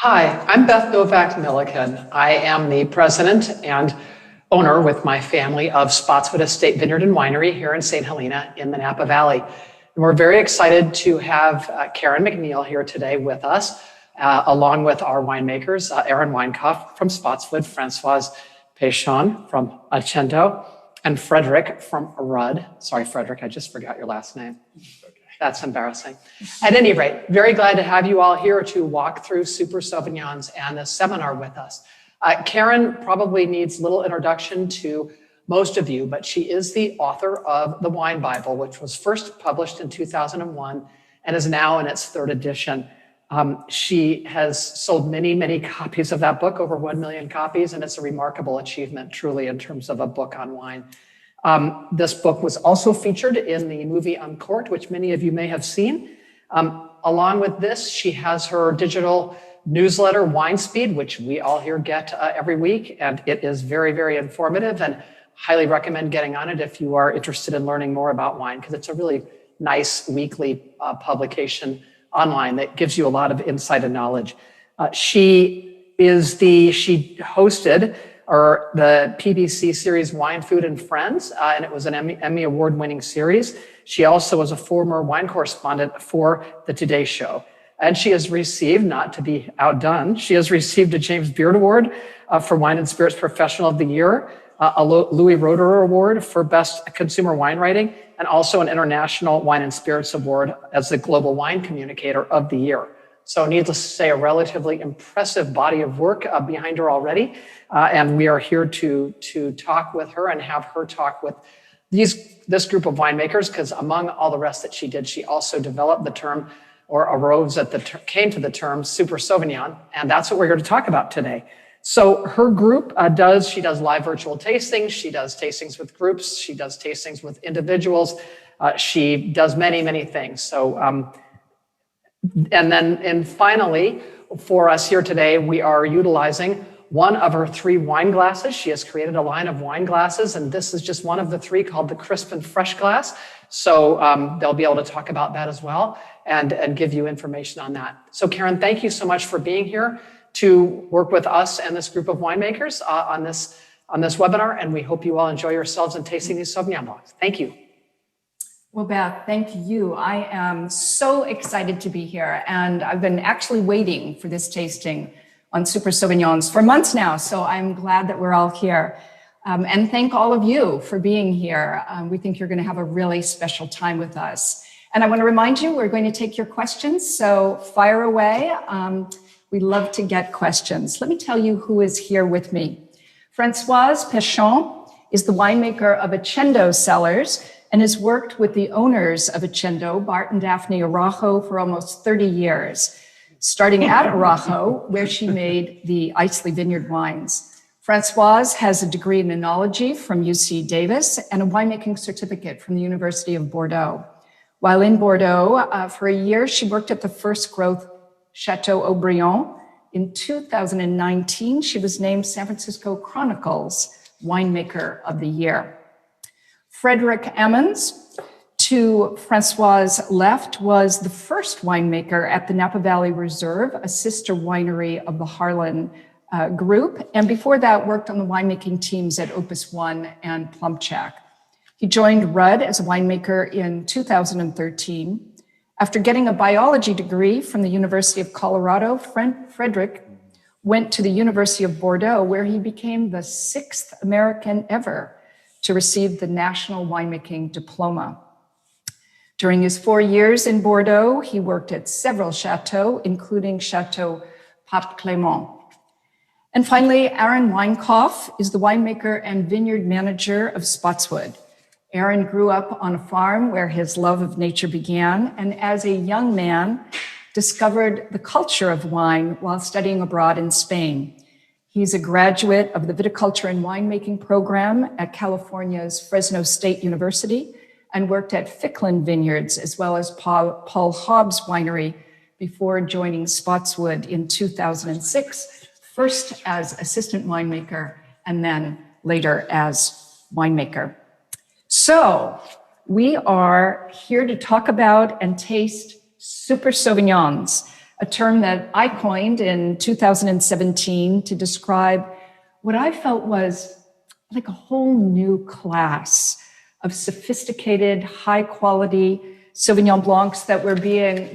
Hi, I'm Beth Novak Milliken. I am the president and owner with my family of Spotswood Estate Vineyard and Winery here in St. Helena in the Napa Valley. And we're very excited to have Karen MacNeil here today with us, along with our winemakers, Aaron Weinkoff from Spotswood, Francoise Pechon from Agendo, and Frederick from Rudd. Sorry, Frederick, I just forgot your last name. That's embarrassing. At any rate, very glad to have you all here to walk through Super Sauvignons and this seminar with us. Karen probably needs little introduction to most of you, but she is the author of The Wine Bible, which was first published in 2001 and is now in its third edition. She has sold many, many copies of that book, over 1 million copies, and it's a remarkable achievement, truly, in terms of a book on wine. This book was also featured in the movie Uncorked, which many of you may have seen. Along with this, she has her digital newsletter, Wine Speed, which we all here get every week, and it is very, very informative, and highly recommend getting on it if you are interested in learning more about wine, because it's a really nice weekly publication online that gives you a lot of insight and knowledge. She hosted the PBC series Wine, Food, and Friends, and it was an Emmy Award-winning series. She also was a former wine correspondent for the Today Show. And she has received, not to be outdone, she has received a James Beard Award for Wine and Spirits Professional of the Year, a Louis Roederer Award for Best Consumer Wine Writing, and also an International Wine and Spirits Award as the Global Wine Communicator of the Year. So needless to say, a relatively impressive body of work behind her already. And we are here to talk with her and have her talk with this group of winemakers, because among all the rest that she did, she also developed the term, or came to the term Super Sauvignon. And that's what we're here to talk about today. So her group she does live virtual tastings. She does tastings with groups. She does tastings with individuals. She does many, many things. So, and finally, for us here today, we are utilizing one of her 3 wine glasses. She has created a line of wine glasses, and this is just one of the 3 called the Crisp and Fresh glass. So they'll be able to talk about that as well and give you information on that. So Karen, thank you so much for being here to work with us and this group of winemakers on this webinar, and we hope you all enjoy yourselves in tasting these Sauvignon Blancs. Thank you. Well, Beth, thank you. I am so excited to be here, and I've been actually waiting for this tasting on Super Sauvignons for months now, so I'm glad that we're all here. And thank all of you for being here. We think you're going to have a really special time with us. And I want to remind you, we're going to take your questions, so fire away. We love to get questions. Let me tell you who is here with me. Francoise Pechon is the winemaker of Agendo Cellars and has worked with the owners of Agendo, Bart and Daphne Araujo, for almost 30 years, starting at Araujo, where she made the Islay Vineyard wines. Francoise has a degree in enology from UC Davis and a winemaking certificate from the University of Bordeaux. While in Bordeaux, for a year, she worked at the First Growth Chateau Aubryon. In 2019, she was named San Francisco Chronicle's Winemaker of the Year. Frederick Ammons, to Francoise' left, was the first winemaker at the Napa Valley Reserve, a sister winery of the Harlan Group, and before that worked on the winemaking teams at Opus One and Plumpcheck. He joined Rudd as a winemaker in 2013. After getting a biology degree from the University of Colorado, Frederick went to the University of Bordeaux, where he became the 6th American ever to receive the National Winemaking Diploma. During his 4 years in Bordeaux, he worked at several chateaux, including Chateau Pape Clément. And finally, Aaron Weinkoff is the winemaker and vineyard manager of Spotswood. Aaron grew up on a farm where his love of nature began, and as a young man, discovered the culture of wine while studying abroad in Spain. He's a graduate of the Viticulture and Winemaking program at California's Fresno State University and worked at Ficklin Vineyards as well as Paul Hobbs Winery before joining Spotswood in 2006, first as assistant winemaker and then later as winemaker. So we are here to talk about and taste Super Sauvignons. a term that I coined in 2017 to describe what I felt was like a whole new class of sophisticated, high quality Sauvignon Blancs that were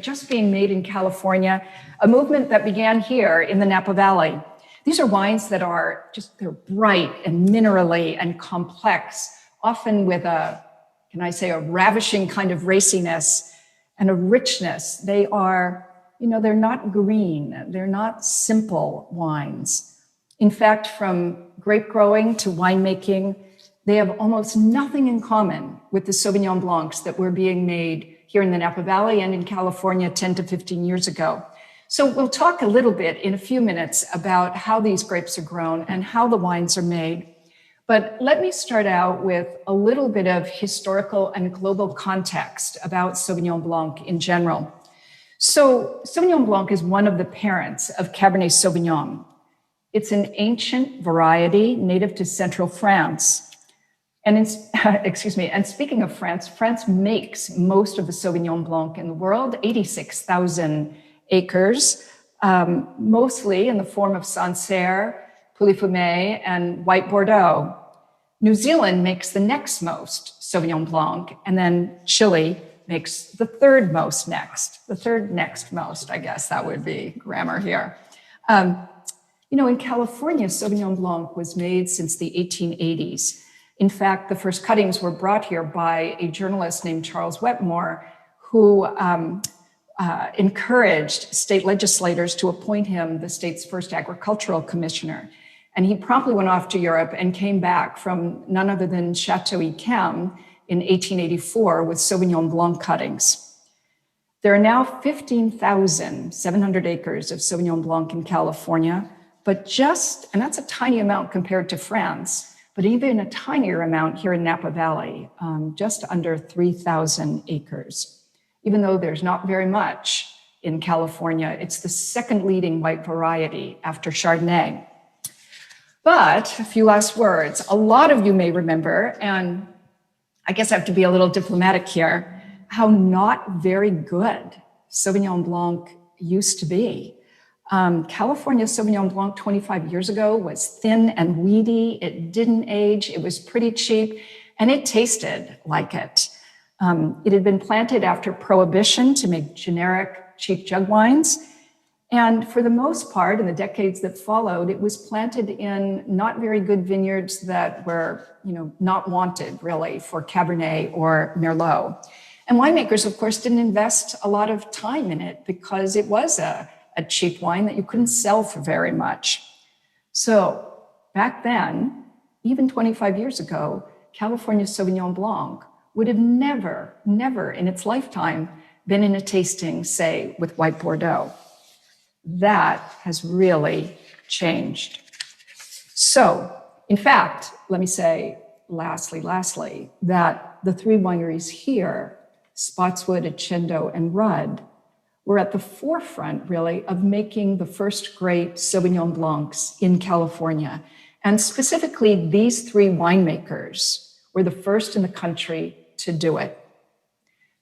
just being made in California, a movement that began here in the Napa Valley. These are wines that they're bright and minerally and complex, often with a ravishing kind of raciness and a richness. They are, they're not green. They're not simple wines. In fact, from grape growing to winemaking, they have almost nothing in common with the Sauvignon Blancs that were being made here in the Napa Valley and in California 10 to 15 years ago. So we'll talk a little bit in a few minutes about how these grapes are grown and how the wines are made. But let me start out with a little bit of historical and global context about Sauvignon Blanc in general. So Sauvignon Blanc is one of the parents of Cabernet Sauvignon. It's an ancient variety native to central France. And speaking of France, France makes most of the Sauvignon Blanc in the world, 86,000 acres, mostly in the form of Sancerre, Pouilly-Fumé, and White Bordeaux. New Zealand makes the next most Sauvignon Blanc, and then Chile makes the third next most, I guess that would be grammar here. In California, Sauvignon Blanc was made since the 1880s. In fact, the first cuttings were brought here by a journalist named Charles Wetmore, who encouraged state legislators to appoint him the state's first agricultural commissioner. And he promptly went off to Europe and came back from none other than Chateau Yquem in 1884 with Sauvignon Blanc cuttings. There are now 15,700 acres of Sauvignon Blanc in California, and that's a tiny amount compared to France, but even a tinier amount here in Napa Valley, just under 3,000 acres. Even though there's not very much in California, it's the second leading white variety after Chardonnay. But a few last words. A lot of you may remember, and I guess I have to be a little diplomatic here, how not very good Sauvignon Blanc used to be. California Sauvignon Blanc 25 years ago was thin and weedy. It didn't age. It was pretty cheap, and it tasted like it. It had been planted after Prohibition to make generic cheap jug wines. And for the most part, in the decades that followed, it was planted in not very good vineyards that were, not wanted really for Cabernet or Merlot. And winemakers, of course, didn't invest a lot of time in it because it was a cheap wine that you couldn't sell for very much. So back then, even 25 years ago, California Sauvignon Blanc would have never in its lifetime been in a tasting, say, with White Bordeaux. That has really changed. So, in fact, let me say, lastly, that the three wineries here, Spotswood, Agendo, and Rudd, were at the forefront, really, of making the first great Sauvignon Blancs in California. And specifically, these three winemakers were the first in the country to do it.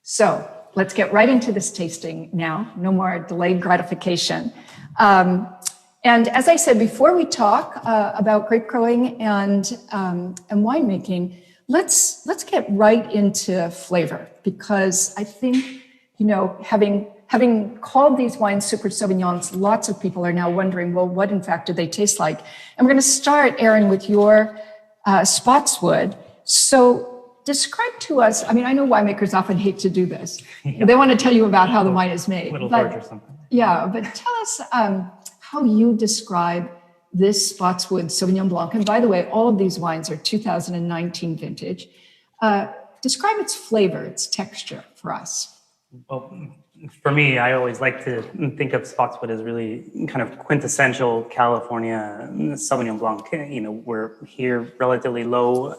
So let's get right into this tasting now. No more delayed gratification. And as I said, before we talk about grape growing and winemaking, let's get right into flavor, because I think, having called these wines Super Sauvignons, lots of people are now wondering, well, what in fact do they taste like? And we're going to start, Aaron, with your Spotswood. So describe to us, I know winemakers often hate to do this. Yeah. They want to tell you about how the wine is made. Little torch or something. Yeah, but tell us how you describe this Spotswood Sauvignon Blanc. And by the way, all of these wines are 2019 vintage. Describe its flavor, its texture for us. Well, for me, I always like to think of Spotswood as really kind of quintessential California Sauvignon Blanc. We're here relatively low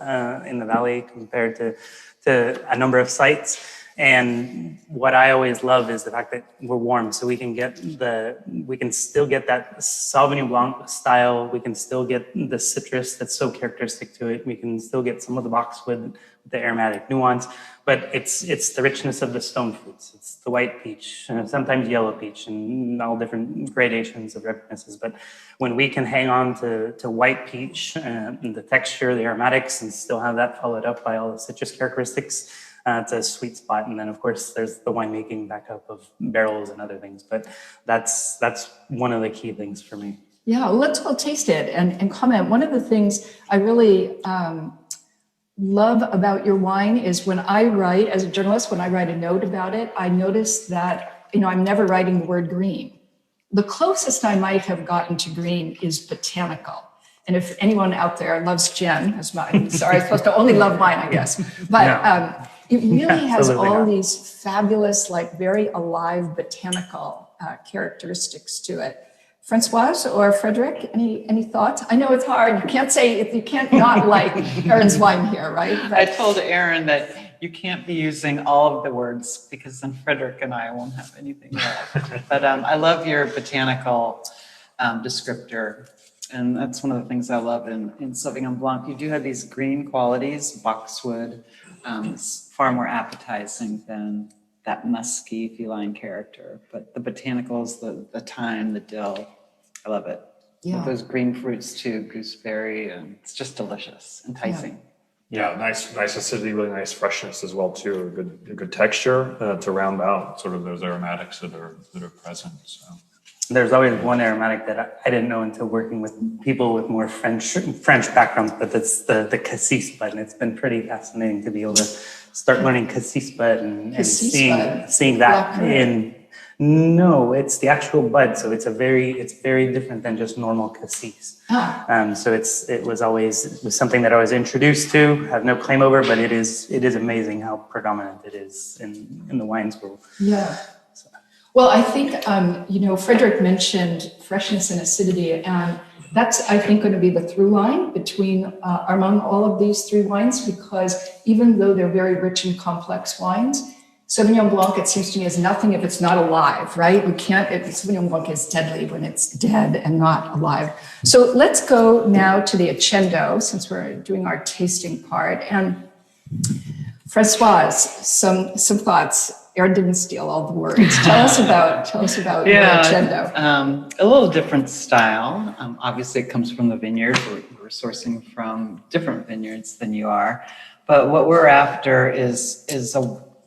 in the valley compared to a number of sites. And what I always love is the fact that we're warm, so we can still get that Sauvignon Blanc style. We can still get the citrus that's so characteristic to it. We can still get some of the boxwood, the aromatic nuance, but it's the richness of the stone fruits. It's the white peach, sometimes yellow peach, and all different gradations of richnesses. But when we can hang on to white peach, and the texture, the aromatics, and still have that followed up by all the citrus characteristics, it's a sweet spot. And then, of course, there's the winemaking backup of barrels and other things. But that's one of the key things for me. Yeah, well, let's all taste it and comment. One of the things I really love about your wine is when I write, as a journalist, when I write a note about it, I notice that, I'm never writing the word green. The closest I might have gotten to green is botanical. And if anyone out there loves gin, I'm sorry, I'm supposed to only love wine, I guess. But it really has all these fabulous, like very alive botanical characteristics to it. Francoise or Frederick, any thoughts? I know it's hard. You can't not like Aaron's wine here, right? But I told Aaron that you can't be using all of the words because then Frederick and I won't have anything left. But I love your botanical descriptor. And that's one of the things I love in Sauvignon Blanc. You do have these green qualities, boxwood, far more appetizing than that musky feline character. But the botanicals, the thyme, the dill, I love it. Yeah. With those green fruits too, gooseberry, and it's just delicious, enticing. Yeah, nice acidity, really nice freshness as well too. A good texture to round out sort of those aromatics that are present. So. There's always one aromatic that I didn't know until working with people with more French backgrounds, but that's the cassis bud. And it's been pretty fascinating to be able to start learning cassis bud and seeing that in. No, it's the actual bud, so it's very different than just normal cassis. So it was something that I was introduced to, have no claim over, but it is amazing how predominant it is in the wines world. yeah. Well, I think, Frederick mentioned freshness and acidity, and that's, I think, going to be the through line among all of these three wines, because even though they're very rich and complex wines, Sauvignon Blanc, it seems to me, is nothing if it's not alive, right? Sauvignon Blanc is deadly when it's dead and not alive. So let's go now to the Agendo, since we're doing our tasting part. And Francoise, some thoughts. Aaron didn't steal all the words. Tell us about your Agendo. A little different style. Obviously, it comes from the vineyard. We're sourcing from different vineyards than you are. But what we're after is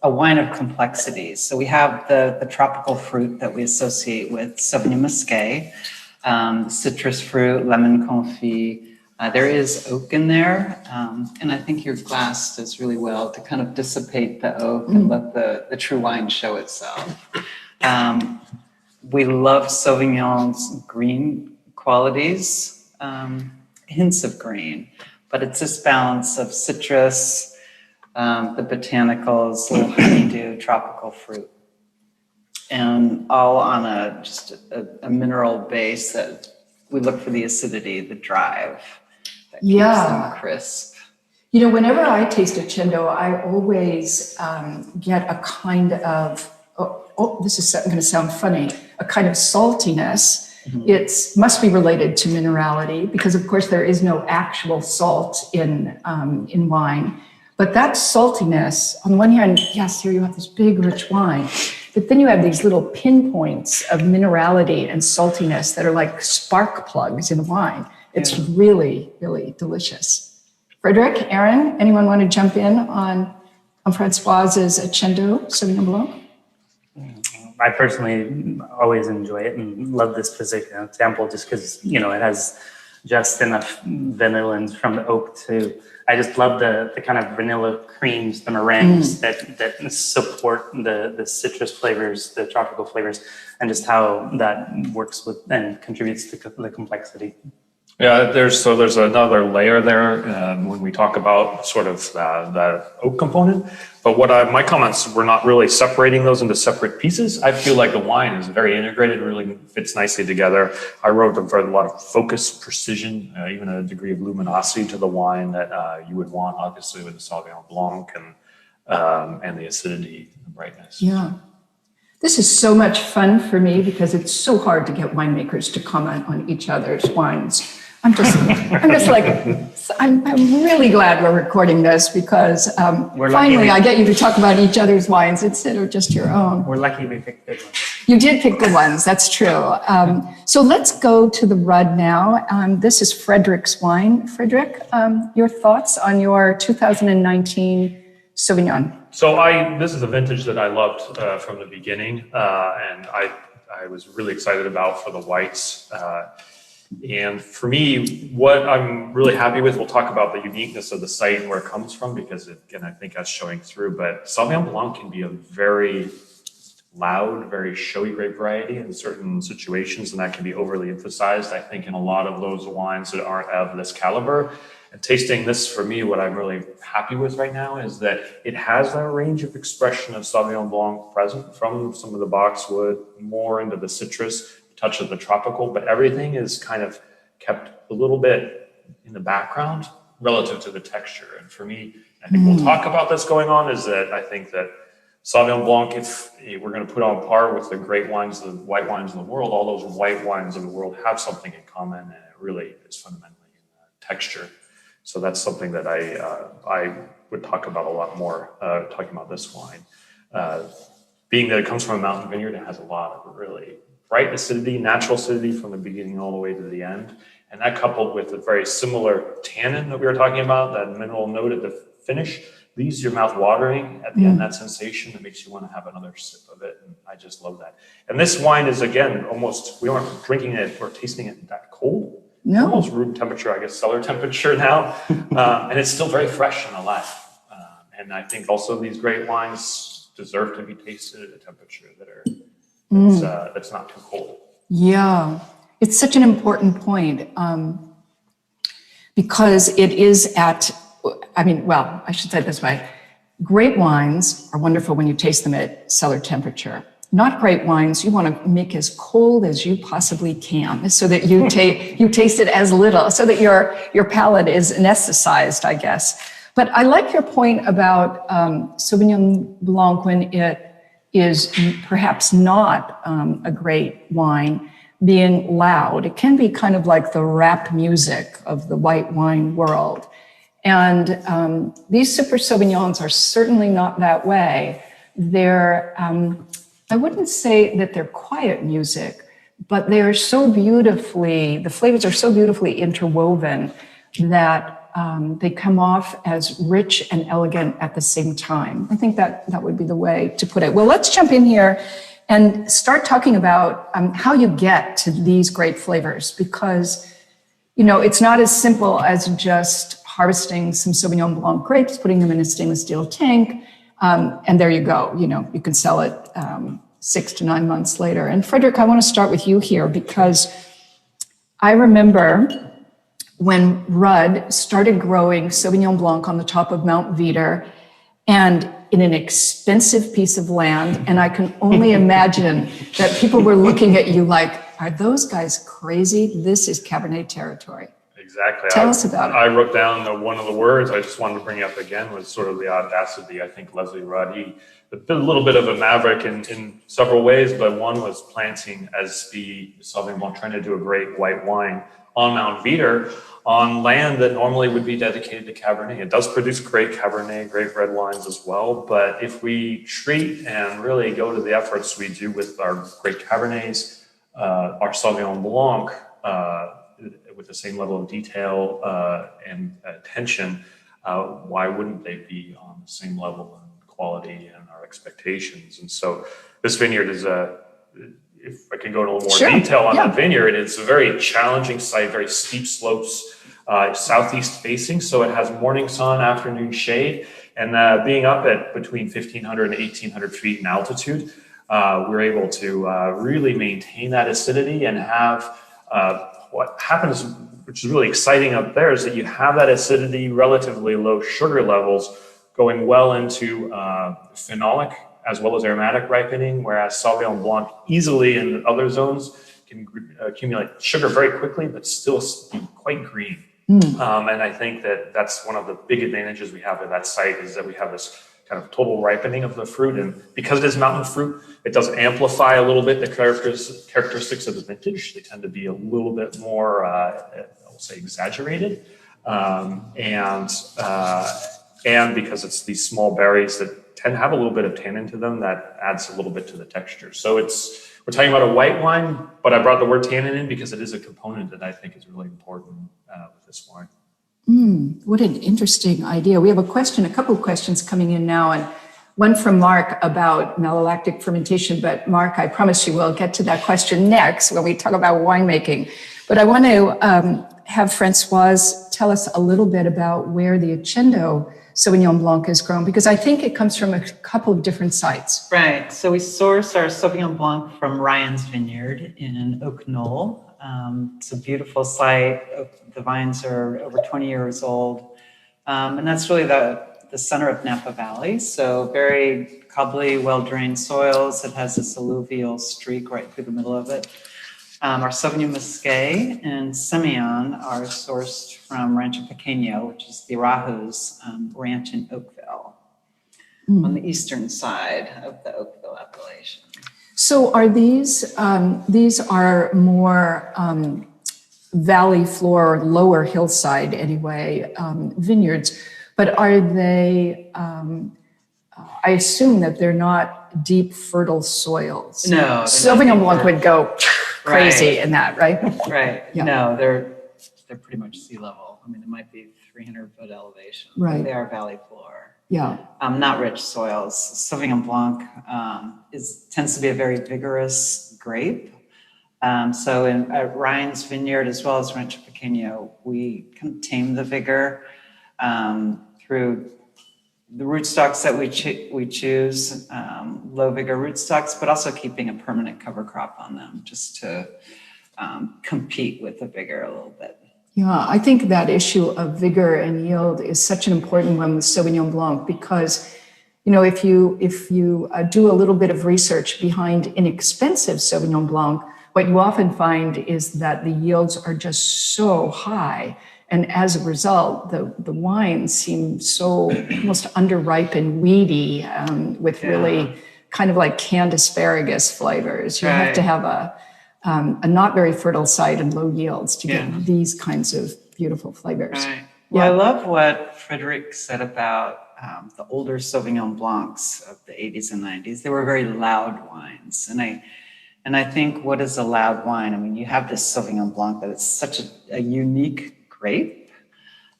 a wine of complexities. So we have the tropical fruit that we associate with Sauvignon Muscat, citrus fruit, lemon confit. There is oak in there, and I think your glass does really well to kind of dissipate the oak and let the true wine show itself. We love Sauvignon's green qualities, hints of green, but it's this balance of citrus, the botanicals, little honeydew, tropical fruit, and all on just a mineral base that we look for the acidity, the drive. That keeps them crisp. Whenever I taste Agendo, I always get a kind of, this is going to sound funny, a kind of saltiness. Mm-hmm. It must be related to minerality because, of course, there is no actual salt in wine. But that saltiness, on the one hand, yes, here you have this big, rich wine, but then you have these little pinpoints of minerality and saltiness that are like spark plugs in wine. It's really, really delicious. Frederick, Aaron, anyone want to jump in on Francoise's Agendo Sauvignon Blanc? I personally always enjoy it and love this specific example just because, it has just enough vanillins from the oak to, I just love the kind of vanilla creams, the meringues that support the citrus flavors, the tropical flavors, and just how that works with and contributes to the complexity. Yeah, there's another layer there when we talk about sort of the oak component. But my comments were not really separating those into separate pieces. I feel like the wine is very integrated, really fits nicely together. I wrote a lot of focus, precision, even a degree of luminosity to the wine that you would want, obviously, with the Sauvignon Blanc. And and the acidity and brightness. Yeah. This is so much fun for me because it's so hard to get winemakers to comment on each other's wines. I'm really glad we're recording this because finally I get you to talk about each other's wines instead of just your own. We're lucky we picked good ones. You did pick good ones, that's true. So let's go to the Rudd now. This is Frederick's wine. Frederick, your thoughts on your 2019 Sauvignon? So this is a vintage that I loved from the beginning, and I was really excited about for the whites. And for me, what I'm really happy with, we'll talk about the uniqueness of the site and where it comes from, because again, I think that's showing through. But Sauvignon Blanc can be a very loud, very showy grape variety in certain situations, and that can be overly emphasized, I think, in a lot of those wines that aren't of this caliber. And tasting this, for me, what I'm really happy with right now is that it has that range of expression of Sauvignon Blanc present, from some of the boxwood, more into the citrus, touch of the tropical, but everything is kind of kept a little bit in the background relative to the texture. And for me, I think we'll talk about this going on, is that I think that Sauvignon Blanc, if we're going to put on par with the great wines, the white wines in the world, all those white wines in the world have something in common, and it really is fundamentally in the texture. So that's something that I would talk about a lot more, talking about this wine. Being that it comes from a mountain vineyard, it has a lot of really bright acidity, natural acidity from the beginning all the way to the end. And that, coupled with a very similar tannin that we were talking about, that mineral note at the finish, leaves your mouth watering at the end, that sensation that makes you want to have another sip of it. And I just love that. And this wine is, again, almost, we aren't drinking it or tasting it that cold. No. Almost room temperature, I guess, cellar temperature now. And it's still very fresh and alive. And I think also these great wines deserve to be tasted at a temperature that's not too cold. Yeah, it's such an important point because it is I should say it this way. Great wines are wonderful when you taste them at cellar temperature. Not great wines, you want to make as cold as you possibly can so that you taste it as little, so that your palate is anesthetized, I guess. But I like your point about Sauvignon Blanc when it is perhaps not a great wine being loud. It can be kind of like the rap music of the white wine world. And these Super Sauvignons are certainly not that way. They're, I wouldn't say that they're quiet music, but they are so beautifully, the flavors are so beautifully interwoven that they come off as rich and elegant at the same time. I think that would be the way to put it. Well, let's jump in here and start talking about how you get to these great flavors, because, it's not as simple as just harvesting some Sauvignon Blanc grapes, putting them in a stainless steel tank, and there you go. You can sell it 6 to 9 months later. And Frederick, I want to start with you here, because I remember when Rudd started growing Sauvignon Blanc on the top of Mount Veeder and in an expensive piece of land. And I can only imagine that people were looking at you like, are those guys crazy? This is Cabernet territory. Exactly. Tell us about it. I wrote down one of the words I just wanted to bring up again was sort of the audacity. I think Leslie Rudd, he a little bit of a maverick in several ways, but one was planting as the Sauvignon Blanc, trying to do a great white wine on Mount Veeder, on land that normally would be dedicated to Cabernet. It does produce great Cabernet, great red wines as well. But if we treat and really go to the efforts we do with our great Cabernets, our Sauvignon Blanc, with the same level of detail and attention, why wouldn't they be on the same level of quality and our expectations? And so this vineyard is if I can go into a little more detail on the vineyard, it's a very challenging site, very steep slopes, southeast facing. So it has morning sun, afternoon shade, and being up at between 1,500 and 1,800 feet in altitude, we're able to really maintain that acidity and have what happens, which is really exciting up there, is that you have that acidity, relatively low sugar levels going well into phenolic as well as aromatic ripening, whereas Sauvignon Blanc easily in other zones can accumulate sugar very quickly, but still be quite green. And I think that that's one of the big advantages we have at that site, is that we have this kind of total ripening of the fruit. And because it is mountain fruit, it does amplify a little bit the characteristics of the vintage. They tend to be a little bit more, I'll say, exaggerated. And because it's these small berries that tend to have a little bit of tannin to them, that adds a little bit to the texture. So we're talking about a white wine, but I brought the word tannin in because it is a component that I think is really important with this wine. What an interesting idea. We have a couple of questions coming in now, and one from Mark about malolactic fermentation. But Mark, I promise you we'll get to that question next when we talk about winemaking. But I want to have Francoise tell us a little bit about where the Agendo Sauvignon Blanc is grown, because I think it comes from a couple of different sites. Right. So we source our Sauvignon Blanc from Ryan's Vineyard in Oak Knoll. It's a beautiful site. The vines are over 20 years old. And that's really the center of Napa Valley. So very cobbly, well-drained soils. It has this alluvial streak right through the middle of it. Our Sauvignon Muscat and Semillon are sourced from Rancho Pequeño, which is the Arahu's ranch in Oakville, on the eastern side of the Oakville appellation. So are these are more valley floor, lower hillside anyway, vineyards, but are they, I assume that they're not deep, fertile soils. No. Sauvignon Blanc would go crazy in that, right? Right. Yeah. No, they're pretty much sea level. I mean, it might be 300-foot elevation. Right. They are valley floor. Yeah. Not rich soils. Sauvignon Blanc tends to be a very vigorous grape. So at Ryan's Vineyard, as well as Rancho Pequeño, we can tame the vigor through the rootstocks that we choose, low vigor rootstocks, but also keeping a permanent cover crop on them just to compete with the vigor a little bit. Yeah, I think that issue of vigor and yield is such an important one with Sauvignon Blanc because, you know, if you do a little bit of research behind inexpensive Sauvignon Blanc, what you often find is that the yields are just so high. And as a result, the wines seem so almost underripe and weedy with really kind of like canned asparagus flavors. You have to have a not very fertile site and low yields to get these kinds of beautiful flavors. Right. Well, I love what Frederick said about the older Sauvignon Blancs of the 80s and 90s. They were very loud wines. And I think, what is a loud wine? I mean, you have this Sauvignon Blanc that it's such a unique grape.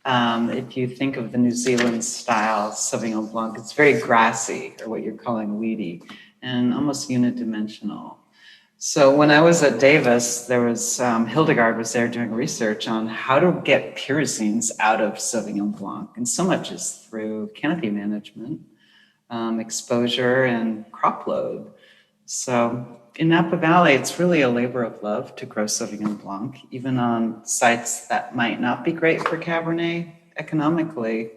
If you think of the New Zealand style Sauvignon Blanc, it's very grassy, or what you're calling weedy, and almost unidimensional. So when I was at Davis, there was Hildegard was there doing research on how to get pyrazines out of Sauvignon Blanc, and so much is through canopy management, exposure, and crop load. So in Napa Valley, it's really a labor of love to grow Sauvignon Blanc, even on sites that might not be great for Cabernet. Economically,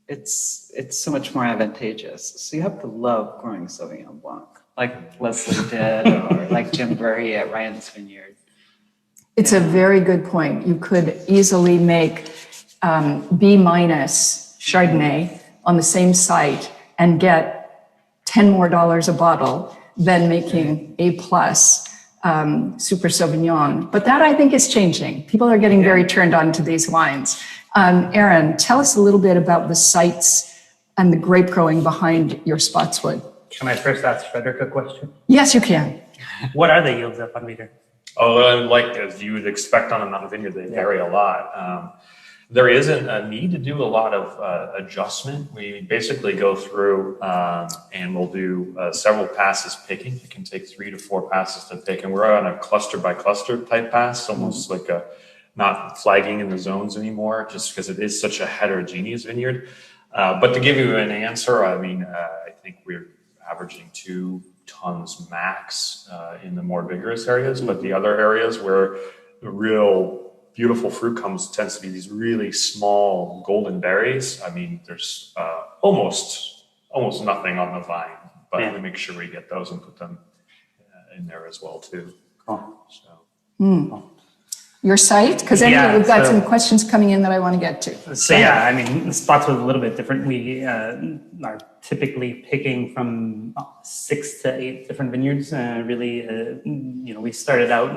it's so much more advantageous. So you have to love growing Sauvignon Blanc, like Leslie did, or like Jim Burry at Ryan's Vineyard. It's a very good point. You could easily make B- Chardonnay on the same site and get $10 more a bottle than making A+ Super Sauvignon. But that, I think, is changing. People are getting very turned on to these wines. Aaron, tell us a little bit about the sites and the grape growing behind your Spotswood. Can I first ask Frederick a question? Yes, you can. What are the yields up on meter? Oh, like as you would expect on a mountain vineyard, they vary a lot. There isn't a need to do a lot of adjustment. We basically go through and we'll do several passes picking. It can take 3 to 4 passes to pick, and we're on a cluster by cluster type pass, almost like not flagging in the zones anymore, just because it is such a heterogeneous vineyard. But to give you an answer, I mean, I think we're averaging 2 tons max in the more vigorous areas, but the other areas where the real beautiful fruit tends to be these really small golden berries. I mean, there's almost nothing on the vine, but we make sure we get those and put them in there as well too. Cool. So. Your site? Because we've got some questions coming in that I want to get to. So I mean, Spotswood is a little bit different. We our typically picking from 6 to 8 different vineyards. We started out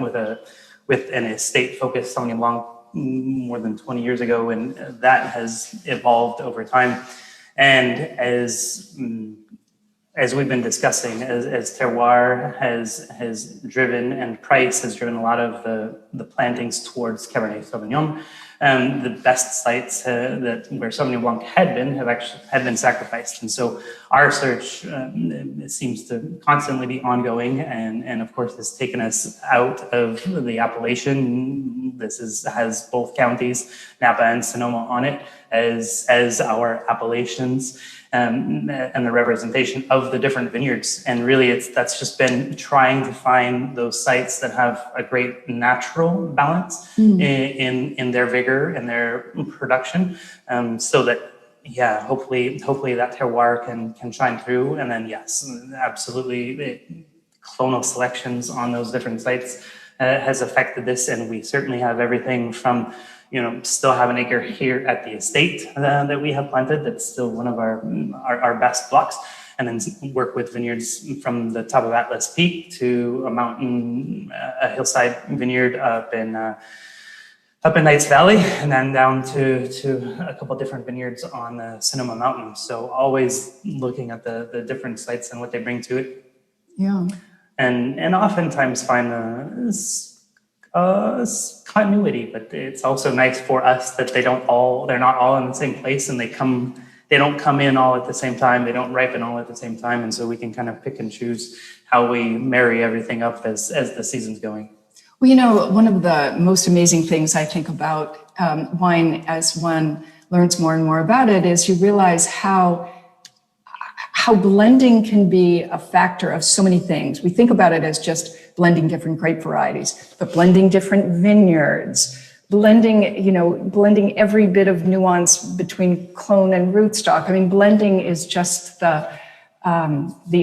with an estate-focused Sauvignon Blanc more than 20 years ago, and that has evolved over time. And as we've been discussing, as terroir has driven and price has driven a lot of the plantings towards Cabernet Sauvignon, the best sites where Sauvignon Blanc had been sacrificed. And so our search seems to constantly be ongoing, and of course has taken us out of the appellation. This has both counties, Napa and Sonoma, on it as our appellations. And the representation of the different vineyards. And really that's just been trying to find those sites that have a great natural balance in their vigor and their production, so that, hopefully that terroir can shine through. And then, yes, absolutely, clonal selections on those different sites has affected this. And we certainly have everything from, still have an acre here at the estate that we have planted. That's still one of our best blocks. And then work with vineyards from the top of Atlas Peak to a hillside vineyard up in Knights Valley, and then down to a couple different vineyards on the Sonoma Mountain. So always looking at the different sites and what they bring to it. Yeah. And oftentimes find continuity, but it's also nice for us that they're not all in the same place, and they don't come in all at the same time, they don't ripen all at the same time, and so we can kind of pick and choose how we marry everything up as the season's going. Well, one of the most amazing things I think about wine as one learns more and more about it is you realize how blending can be a factor of so many things. We think about it as just blending different grape varieties, but blending different vineyards, blending every bit of nuance between clone and rootstock. I mean, blending is just the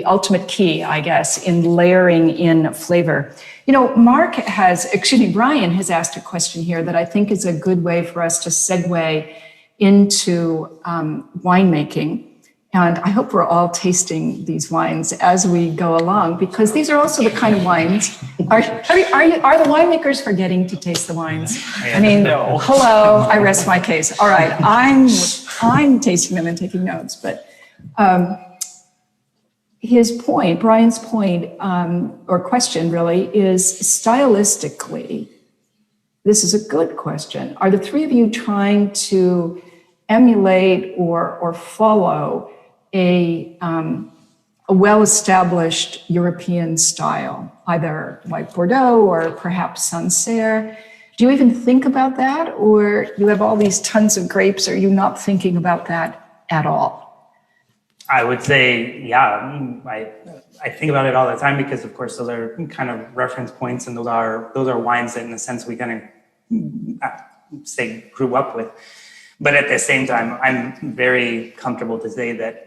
ultimate key, I guess, in layering in flavor. Brian has asked a question here that I think is a good way for us to segue into winemaking. And I hope we're all tasting these wines as we go along, because these are also the kind of wines. Are the winemakers forgetting to taste the wines? I mean, no. Hello, I rest my case. All right, I'm tasting them and taking notes. But Brian's point, or question really, is stylistically, this is a good question. Are the three of you trying to emulate or follow a well-established European style, either white Bordeaux or perhaps Sancerre? Do you even think about that, or you have all these tons of grapes? Are you not thinking about that at all? I would say, yeah, I think about it all the time, because of course those are kind of reference points, and those are wines that in a sense we kind of say grew up with. But at the same time, I'm very comfortable to say that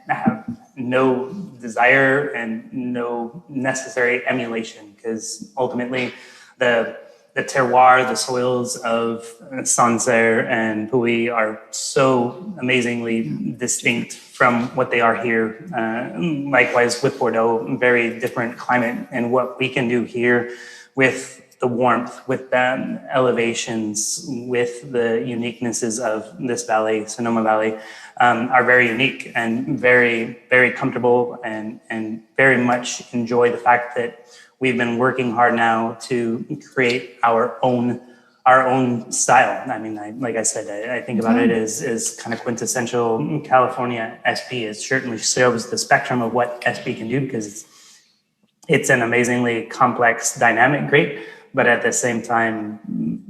I have no desire and no necessary emulation, because ultimately the terroir, the soils of Sancerre and Pouilly are so amazingly distinct from what they are here. Likewise with Bordeaux, very different climate, and what we can do here with the warmth, with the elevations, with the uniquenesses of this valley, Sonoma Valley, are very unique and very, very comfortable, and very much enjoy the fact that we've been working hard now to create our own style. I mean, like I said, I think about it as kind of quintessential California SP. It certainly shows the spectrum of what SP can do, because it's an amazingly complex, dynamic grape. But at the same time,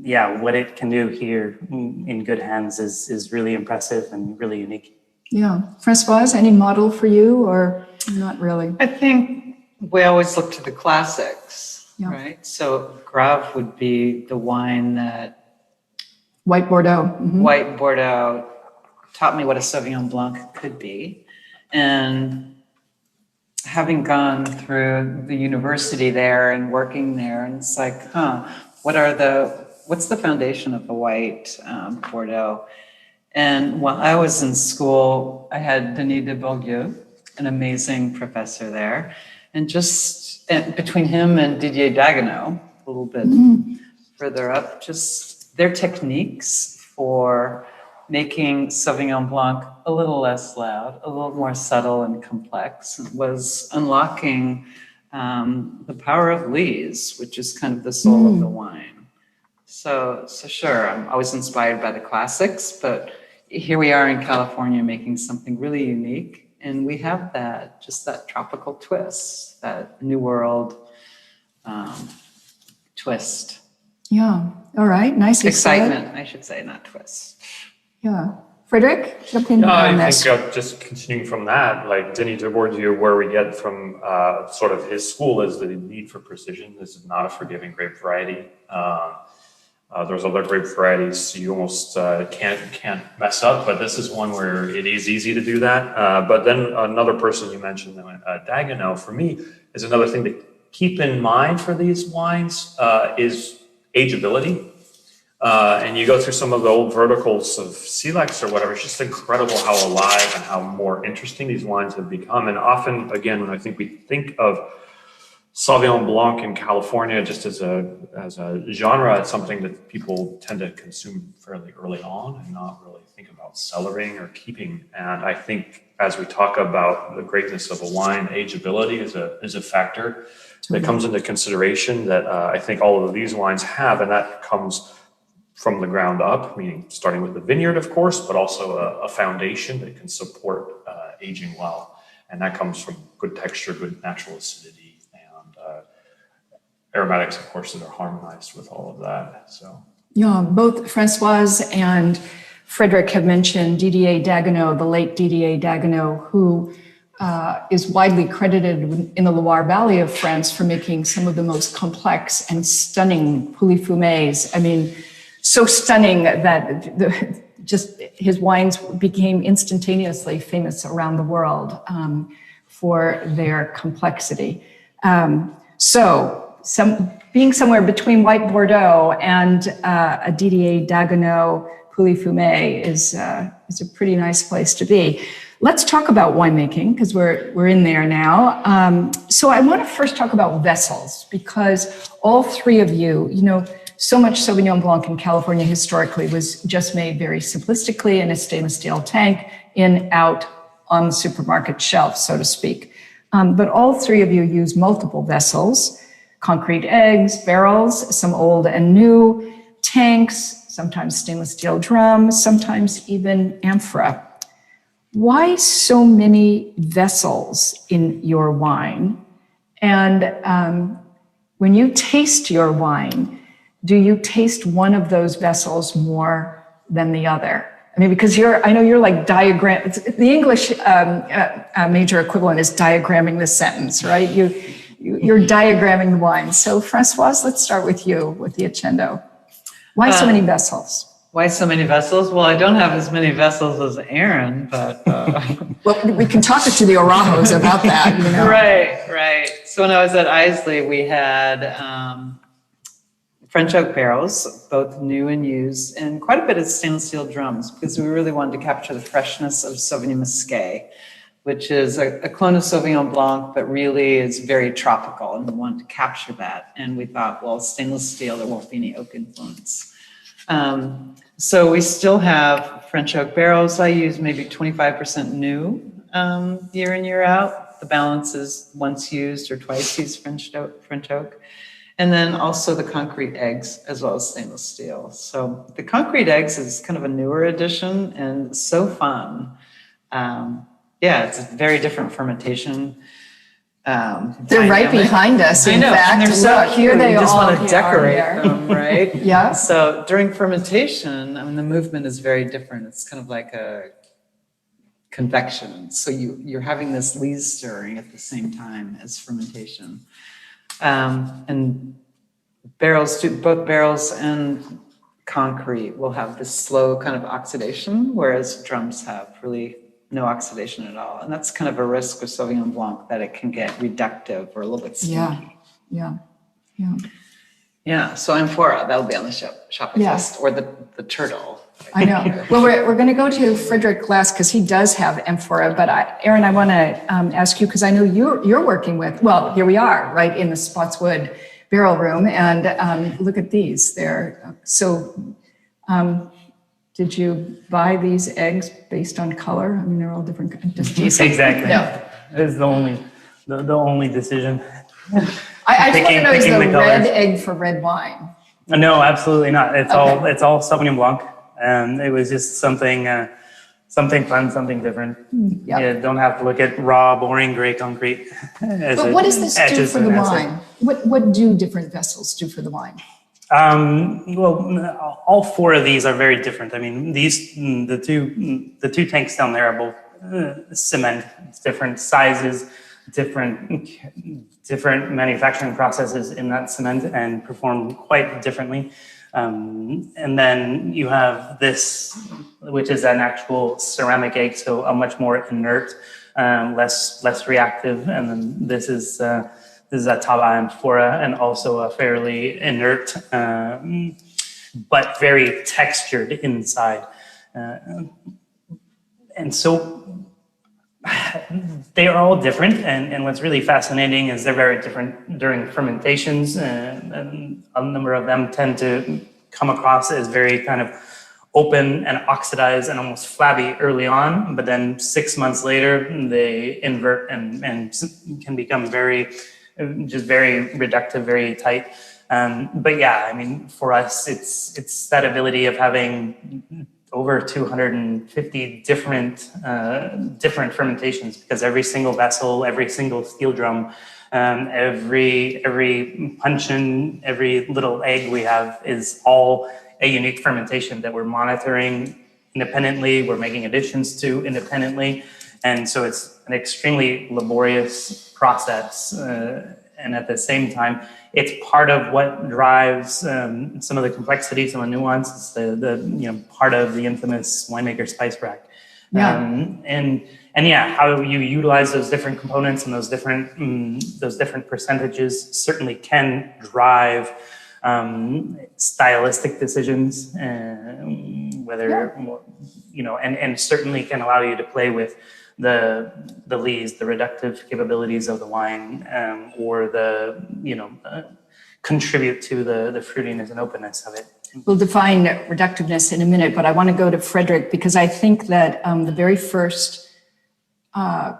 yeah, what it can do here in good hands is really impressive and really unique. Yeah. Françoise, any model for you, or not really? I think we always look to the classics, right? So Grave would be the wine that... White Bordeaux. Mm-hmm. White Bordeaux taught me what a Sauvignon Blanc could be. And having gone through the university there and working there, and it's like, what's the foundation of the white Bordeaux? And while I was in school, I had Denis de Beaulieu, an amazing professor there. And just between him and Didier Dagenot, a little bit further up, just their techniques for making Sauvignon Blanc a little less loud, a little more subtle and complex, was unlocking the power of lees, which is kind of the soul of the wine. So sure, I'm always inspired by the classics, but here we are in California making something really unique. And we have that tropical twist, that New World twist. Yeah. All right. Nicely Excitement, said. I should say, not twist. Yeah. Frederick, jump in on I this. think just continuing from that, like Denis de Beaulieu, where we get from sort of his school is the need for precision. This is not a forgiving grape variety. There's other grape varieties you almost can't mess up, but this is one where it is easy to do that. But then another person you mentioned, Dagenot, for me, is another thing to keep in mind for these wines is ageability. And you go through some of the old verticals of Silex or whatever, it's just incredible how alive and how more interesting these wines have become. And often, again, when I think we think of Sauvignon Blanc in California, just as a genre, it's something that people tend to consume fairly early on and not really think about cellaring or keeping. And I think as we talk about the greatness of a wine, ageability is a factor that comes into consideration that I think all of these wines have, and that comes from the ground up, meaning starting with the vineyard, of course, but also a foundation that can support aging well. And that comes from good texture, good natural acidity, aromatics, of course, that are harmonized with all of that. So, Yeah, both Francoise and Frederick have mentioned Didier Dagenot, the late Didier Dagenot, who is widely credited in the Loire Valley of France for making some of the most complex and stunning pouilly fumés. I mean, so stunning that just his wines became instantaneously famous around the world for their complexity. Being somewhere between white Bordeaux and a Didier Dagenot pouilly fumé is a pretty nice place to be. Let's talk about winemaking because we're in there now. So I want to first talk about vessels because all three of you, so much Sauvignon Blanc in California historically was just made very simplistically in a stainless steel tank, out on the supermarket shelf, so to speak. But all three of you use multiple vessels. Concrete eggs, barrels, some old and new, tanks, sometimes stainless steel drums, sometimes even amphora. Why so many vessels in your wine? And when you taste your wine, do you taste one of those vessels more than the other? I mean, because I know you're like the English major equivalent is diagramming the sentence, right? You're diagramming the wine. So Francoise, let's start with you with the Agendo. Why so many vessels? Why so many vessels? Well, I don't have as many vessels as Aaron, but... Well, we can talk to the Arajos about that, Right. So when I was at Islay, we had French oak barrels, both new and used, and quite a bit of stainless steel drums because we really wanted to capture the freshness of Sauvignon Muscat, which is a clone of Sauvignon Blanc, but really is very tropical, and we wanted to capture that. And we thought, well, stainless steel, there won't be any oak influence. So we still have French oak barrels. I use maybe 25% new year in, year out. The balance is once used or twice used French oak. And then also the concrete eggs as well as stainless steel. So the concrete eggs is kind of a newer addition and so fun. It's a very different fermentation. They're right behind us, in fact. And they're so cute. Here they you just all want to decorate are. them, right? Yeah. So during fermentation, the movement is very different. It's kind of like a convection. So you're having this lees stirring at the same time as fermentation. And both barrels and concrete will have this slow kind of oxidation, whereas drums have really no oxidation at all. And that's kind of a risk with Sauvignon Blanc, that it can get reductive or a little bit stinky. Yeah. Yeah, so amphora, that'll be on the shopping list, or the turtle. I know. Well, we're going to go to Frederick last because he does have amphora. But Aaron, I want to ask you because I know you're working with. Well, here we are, right in the Spotswood barrel room, and look at these. They're so. Did you buy these eggs based on color? I mean, they're all different. Just Exactly. Yeah. It's the only decision. I just want to know, is the Picking the red colors. egg for red wine? No, absolutely not. It's Okay. it's all Sauvignon Blanc, and it was just something fun, something different. Yeah. You don't have to look at raw, boring gray concrete. But what does this do for the wine? What do different vessels do for the wine? Well, all four of these are very different. I mean, the two tanks down there are both cement, different sizes, different manufacturing processes in that cement, and perform quite differently. And then you have this, which is an actual ceramic egg, so a much more inert, less reactive. And then this is a Taba amphora, and also a fairly inert, but very textured inside. And so they are all different, and what's really fascinating is they're very different during fermentations, and a number of them tend to come across as very kind of open and oxidized and almost flabby early on, but then 6 months later they invert and can become very reductive, very tight. But yeah, I mean, for us, it's that ability of having over 250 different fermentations, because every single vessel, every single steel drum, every puncheon, every little egg we have is all a unique fermentation that we're monitoring independently, we're making additions to independently. And so it's an extremely laborious process. And at the same time, it's part of what drives some of the complexity, some of the nuances, the part of the infamous winemaker spice rack. Yeah. And yeah, how you utilize those different components and those different percentages certainly can drive stylistic decisions, whether and certainly can allow you to play with the lees, the reductive capabilities of the wine, or contribute to the fruitiness and openness of it. We'll define reductiveness in a minute, but I want to go to Frederick because I think that the very first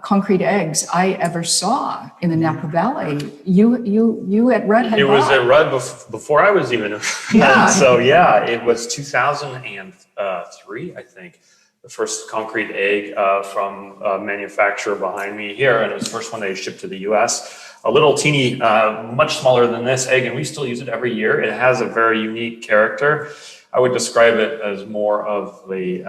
concrete eggs I ever saw in the Napa Valley, you at Rudd had It was bought. at Rudd before I was even. Yeah. So yeah, it was 2003, I think. The first concrete egg from a manufacturer behind me here, and it was the first one they shipped to the U.S. A little teeny, much smaller than this egg, and we still use it every year. It has a very unique character. I would describe it as more of the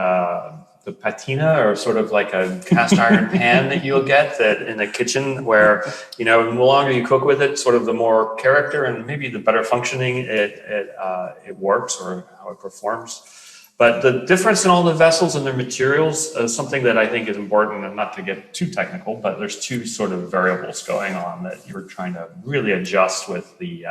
patina, or sort of like a cast iron pan that you'll get that in the kitchen, where the longer you cook with it, sort of the more character and maybe the better functioning it works, or how it performs. But the difference in all the vessels and their materials is something that I think is important, and not to get too technical, but there's two sort of variables going on that you're trying to really adjust with the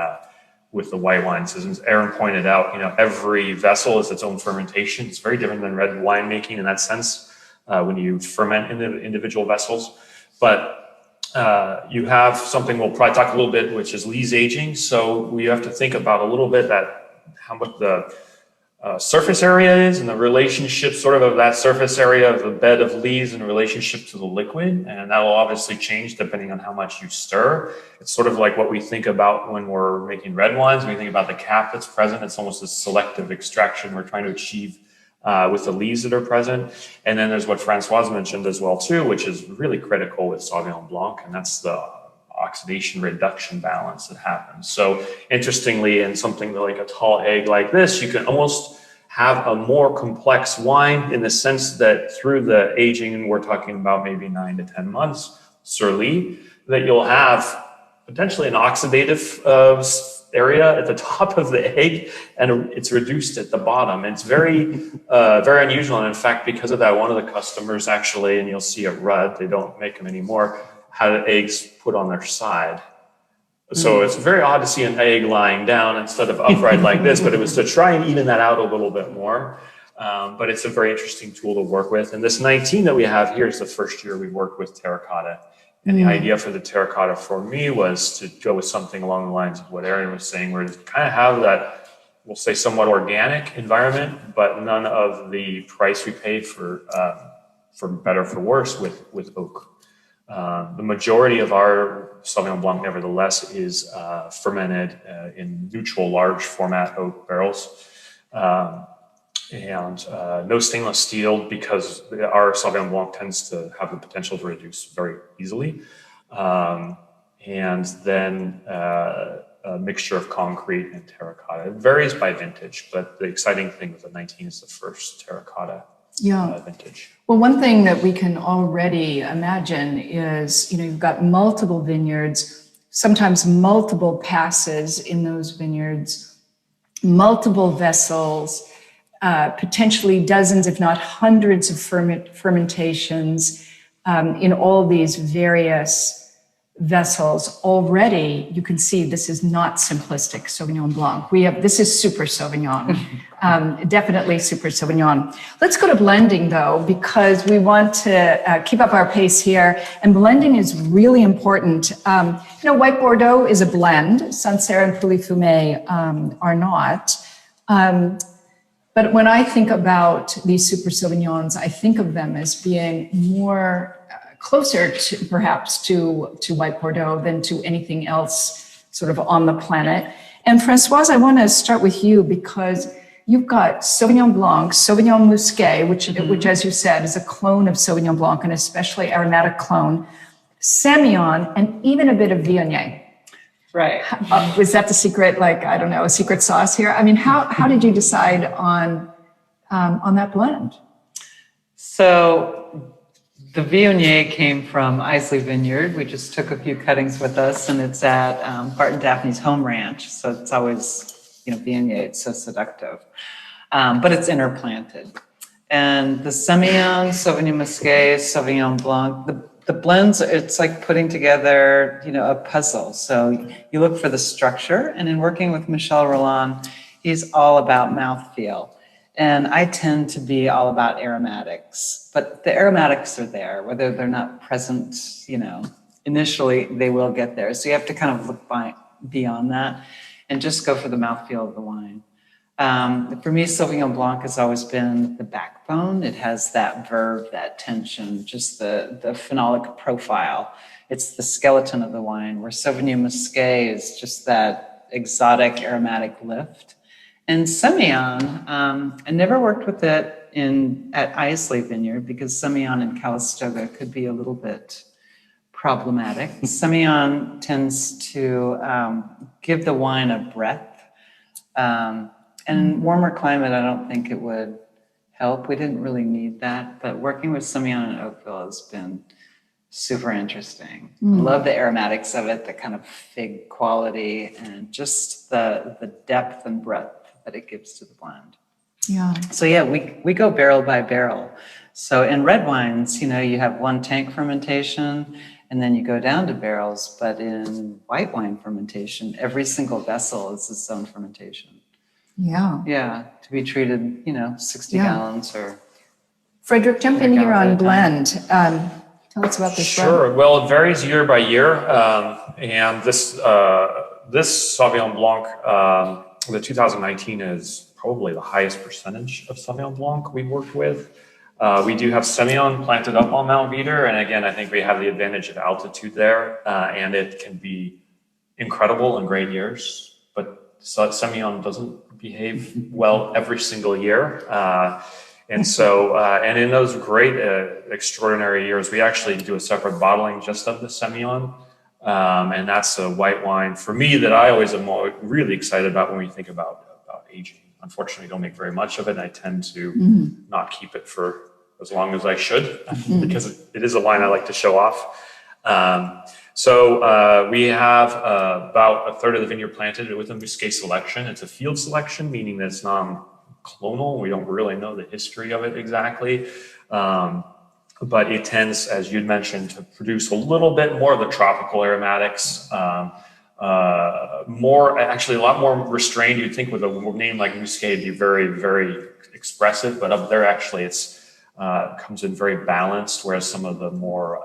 white wines. As Aaron pointed out, every vessel is its own fermentation. It's very different than red winemaking in that sense, when you ferment in the individual vessels. But you have something we'll probably talk a little bit, which is lees aging. So we have to think about a little bit how much the surface area is, and the relationship sort of that surface area of the bed of lees in relationship to the liquid. And that will obviously change depending on how much you stir. It's sort of like what we think about when we're making red wines. When we think about the cap that's present, it's almost a selective extraction we're trying to achieve with the lees that are present. And then there's what Francoise mentioned as well too, which is really critical with Sauvignon Blanc, and that's the oxidation reduction balance that happens. So interestingly, in something like a tall egg like this, you can almost have a more complex wine in the sense that through the aging, and we're talking about maybe 9 to 10 months, sur lie, that you'll have potentially an oxidative area at the top of the egg, and it's reduced at the bottom. It's very, very unusual. And in fact, because of that, one of the customers actually, and you'll see at Rudd, they don't make them anymore, had eggs put on their side. So it's very odd to see an egg lying down instead of upright like this, but it was to try and even that out a little bit more. But it's a very interesting tool to work with. And this 19 that we have here is the first year we worked with Terra Cotta. And the idea for the Terra Cotta for me was to go with something along the lines of what Erin was saying, where to kind of have that, we'll say, somewhat organic environment, but none of the price we paid for better for worse with oak. The majority of our Sauvignon Blanc, nevertheless, is fermented in neutral large format oak barrels. And no stainless steel, because our Sauvignon Blanc tends to have the potential to reduce very easily. And then a mixture of concrete and Terra Cotta. It varies by vintage, but the exciting thing with the 19 is the first Terra Cotta vintage. Well, one thing that we can already imagine is, you've got multiple vineyards, sometimes multiple passes in those vineyards, multiple vessels, potentially dozens, if not hundreds of fermentations in all these various vessels. Already, you can see this is not simplistic Sauvignon Blanc. This is Super Sauvignon, definitely Super Sauvignon. Let's go to blending though, because we want to keep up our pace here, and blending is really important. White Bordeaux is a blend. Sancerre and Pouilly-Fumé are not. But when I think about these Super Sauvignons, I think of them as being more closer to perhaps to White Bordeaux than to anything else sort of on the planet. And Françoise, I want to start with you, because you've got Sauvignon Blanc, Sauvignon Musqué, which as you said is a clone of Sauvignon Blanc, an especially aromatic clone, Semillon, and even a bit of Viognier. Right. Was that the secret, a secret sauce here? I mean, how did you decide on that blend? So the Viognier came from Isley Vineyard. We just took a few cuttings with us, and it's at Bart and Daphne's home ranch. So it's always, Viognier, it's so seductive. But it's interplanted. And the Semillon, Sauvignon Musqué, Sauvignon Blanc, the blends, it's like putting together, a puzzle. So you look for the structure, and in working with Michel Rolland, he's all about mouthfeel. And I tend to be all about aromatics, but the aromatics are there, whether they're not present, initially they will get there. So you have to kind of look beyond that and just go for the mouthfeel of the wine. For me, Sauvignon Blanc has always been the backbone. It has that verve, that tension, just the phenolic profile. It's the skeleton of the wine, where Sauvignon Musqué is just that exotic aromatic lift. And Semillon, I never worked with it at Isley Vineyard, because Semillon in Calistoga could be a little bit problematic. Semillon tends to give the wine a breadth. And warmer climate, I don't think it would help. We didn't really need that, but working with Semillon and Oakville has been super interesting. I love the aromatics of it, the kind of fig quality, and just the depth and breadth that it gives to the blend. Yeah. So yeah, we go barrel by barrel. So in red wines, you have one tank fermentation, and then you go down to barrels. But in white wine fermentation, every single vessel is its own fermentation. Yeah. Yeah, to be treated, 60 gallons or. Frederick, jump in here on blend. Tell us about this blend. Sure. Well, it varies year by year. And this Sauvignon Blanc, the 2019 is probably the highest percentage of Sauvignon Blanc we've worked with. We do have Semillon planted up on Mount Veeder. And again, I think we have the advantage of altitude there. And it can be incredible in great years. But Semillon doesn't behave well every single year. And so, and in those great, extraordinary years, we actually do a separate bottling just of the Semillon. And that's a white wine for me that I always am really excited about when we think about aging. Unfortunately, don't make very much of it. I tend to not keep it for as long as I should, because it is a wine I like to show off. So we have about a third of the vineyard planted with a Musqué selection. It's a field selection, meaning that it's non-clonal. We don't really know the history of it exactly. But it tends, as you'd mentioned, to produce a little bit more of the tropical aromatics, actually a lot more restrained. You'd think with a name like Muscat, it'd be very, very expressive, but up there actually comes in very balanced, whereas some of the more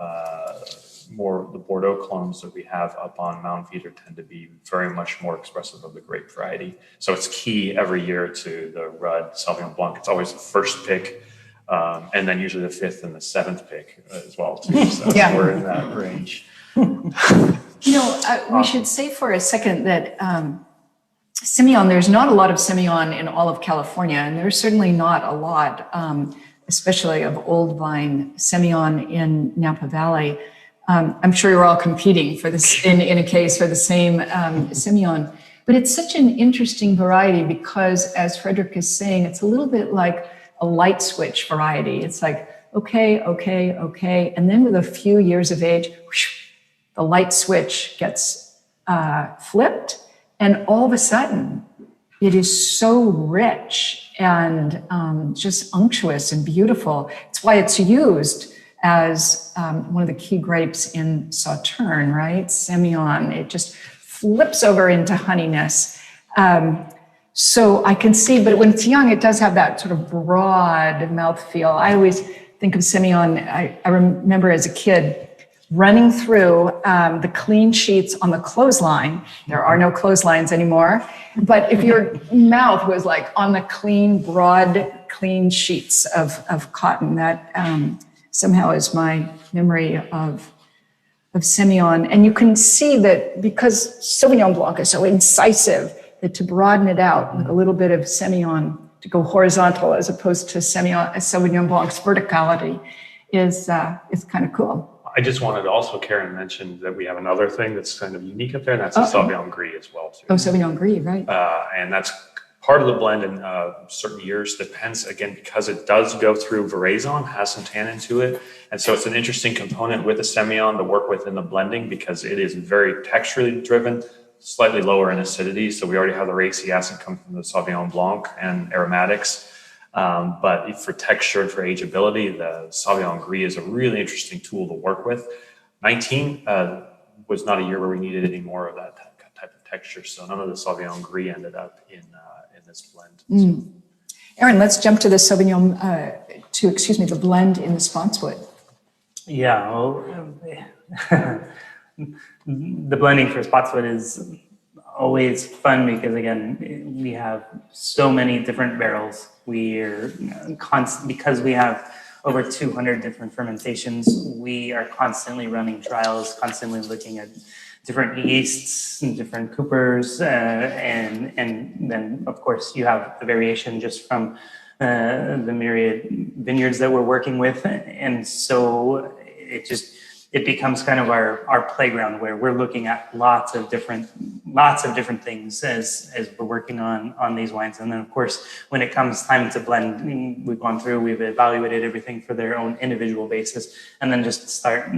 the Bordeaux clones that we have up on Mount Veeder tend to be very much more expressive of the grape variety. So it's key every year to the Rudd Sauvignon Blanc. It's always the first pick, and then usually the fifth and the seventh pick as well too. So we're in that range. We should say for a second that Semillon, there's not a lot of Semillon in all of California, and there's certainly not a lot, especially of old vine Semillon in Napa Valley. I'm sure you're all competing for this in a case for the same Semillon, but it's such an interesting variety because, as Frederick is saying, it's a little bit like a light switch variety. It's like, okay. And then with a few years of age, whoosh, the light switch gets flipped, and all of a sudden, it is so rich and just unctuous and beautiful. It's why it's used as one of the key grapes in Sauterne, right? Semillon, it just flips over into honeyness. So I can see, but when it's young, it does have that sort of broad mouthfeel. I always think of Semillon, I remember as a kid running through the clean sheets on the clothesline. There are no clotheslines anymore. But if your mouth was like on the clean, broad, clean sheets of cotton, that somehow is my memory of Semillon. And you can see that because Sauvignon Blanc is so incisive, that to broaden it out with a little bit of Semillon, to go horizontal as opposed to Sauvignon Blanc's verticality is kind of cool. I just wanted to also, Karen mentioned that we have another thing that's kind of unique up there, and that's the Sauvignon Gris as well too. Oh, Sauvignon Gris, right. And that's part of the blend in certain years. Depends, again, because it does go through veraison, has some tannin to it. And so it's an interesting component with the Semillon to work with in the blending because it is very texturally driven, slightly lower in acidity. So we already have the racy acid come from the Sauvignon Blanc and aromatics. But for texture and for ageability, the Sauvignon Gris is a really interesting tool to work with. 19 was not a year where we needed any more of that type of texture. So none of the Sauvignon Gris ended up in this blend. So. Aaron, let's jump to the the blend in the Spotswood. Yeah, well, the blending for Spotswood is always fun because, again, we have so many different barrels. We're because we have over 200 different fermentations, we are constantly running trials, constantly looking at different yeasts and different coopers, and then of course you have the variation just from the myriad vineyards that we're working with, and so it becomes kind of our playground where we're looking at lots of different things as we're working on these wines. And then of course, when it comes time to blend, we've evaluated everything for their own individual basis, and then just start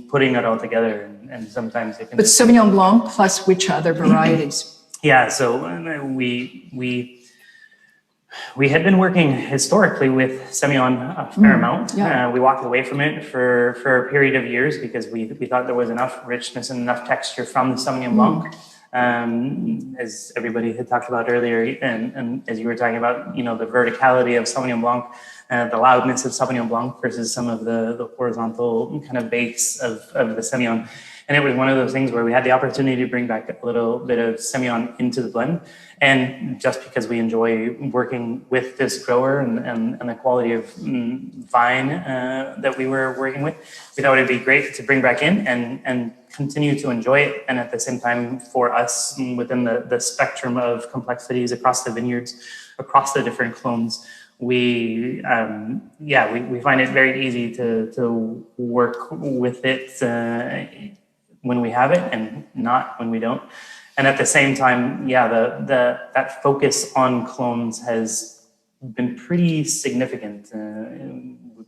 putting it all together. And sometimes it can. But Sauvignon Blanc plus which other varieties? Yeah, so we had been working historically with Semillon a fair amount. Yeah. We walked away from it for a period of years because we thought there was enough richness and enough texture from the Sauvignon Blanc. As everybody had talked about earlier, and as you were talking about, the verticality of Sauvignon Blanc, the loudness of Sauvignon Blanc versus some of the horizontal kind of bass of the Semillon. And it was one of those things where we had the opportunity to bring back a little bit of Semillon into the blend. And just because we enjoy working with this grower and the quality of vine that we were working with, we thought it'd be great to bring back in and continue to enjoy it. And at the same time, for us, within the spectrum of complexities across the vineyards, across the different clones, we find it very easy to work with it when we have it and not when we don't. And at the same time, that focus on clones has been pretty significant.